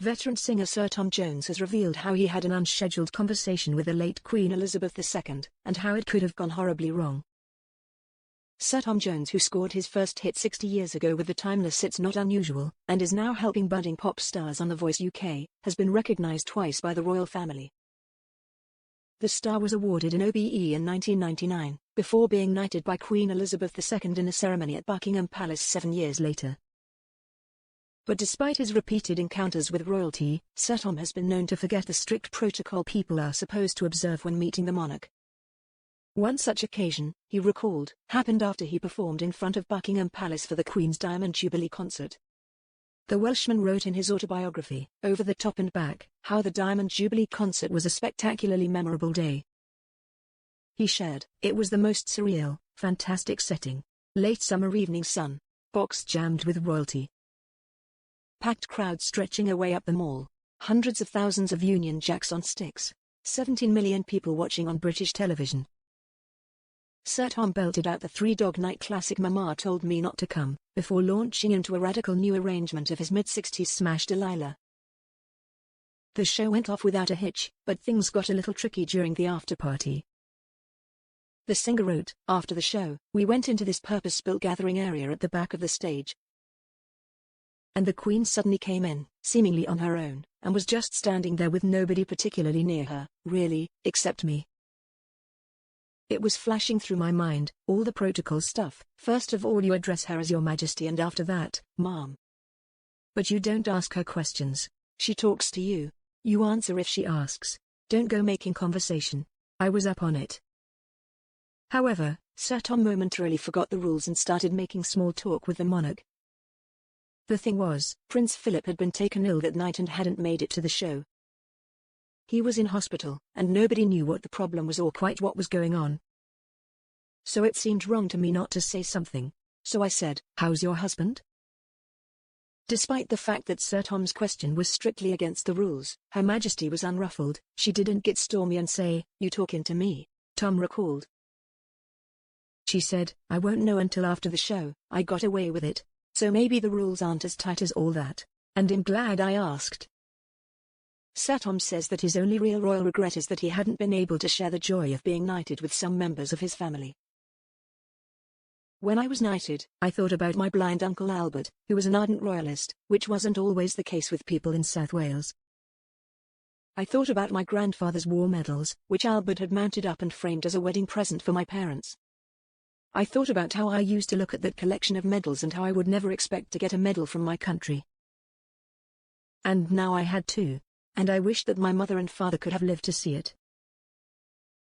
Veteran singer Sir Tom Jones has revealed how he had an unscheduled conversation with the late Queen Elizabeth II, and how it could have gone horribly wrong. Sir Tom Jones, who scored his first hit 60 years ago with the timeless It's Not Unusual, and is now helping budding pop stars on The Voice UK, has been recognised twice by the royal family. The star was awarded an OBE in 1999, before being knighted by Queen Elizabeth II in a ceremony at Buckingham Palace 7 years later. But despite his repeated encounters with royalty, Sir Tom has been known to forget the strict protocol people are supposed to observe when meeting the monarch. One such occasion, he recalled, happened after he performed in front of Buckingham Palace for the Queen's Diamond Jubilee concert. The Welshman wrote in his autobiography, Over the Top and Back, how the Diamond Jubilee concert was a spectacularly memorable day. He shared, "It was the most surreal, fantastic setting. Late summer evening sun. Box jammed with royalty. Packed crowd stretching away up the mall. Hundreds of thousands of Union Jacks on sticks. 17 million people watching on British television." Sir Tom belted out the three-dog night classic Mama Told Me Not to Come, before launching into a radical new arrangement of his mid-60s smash Delilah. The show went off without a hitch, but things got a little tricky during the after-party. The singer wrote, "After the show, we went into this purpose-built gathering area at the back of the stage. And the Queen suddenly came in, seemingly on her own, and was just standing there with nobody particularly near her, really, except me. It was flashing through my mind, all the protocol stuff. First of all you address her as Your Majesty and after that, Ma'am. But you don't ask her questions. She talks to you. You answer if she asks. Don't go making conversation." I was up on it. However, Sir Tom momentarily forgot the rules and started making small talk with the monarch. The thing was, Prince Philip had been taken ill that night and hadn't made it to the show. He was in hospital, and nobody knew what the problem was or quite what was going on. So it seemed wrong to me not to say something. So I said, "How's your husband?" Despite the fact that Sir Tom's question was strictly against the rules, Her Majesty was unruffled. She didn't get stormy and say, "You talking to me," Tom recalled. She said, "I won't know until after the show. I got away with it. So maybe the rules aren't as tight as all that, and I'm glad I asked." Sir Tom says that his only real royal regret is that he hadn't been able to share the joy of being knighted with some members of his family. "When I was knighted, I thought about my blind uncle Albert, who was an ardent royalist, which wasn't always the case with people in South Wales. I thought about my grandfather's war medals, which Albert had mounted up and framed as a wedding present for my parents. I thought about how I used to look at that collection of medals and how I would never expect to get a medal from my country. And now I had two. And I wished that my mother and father could have lived to see it.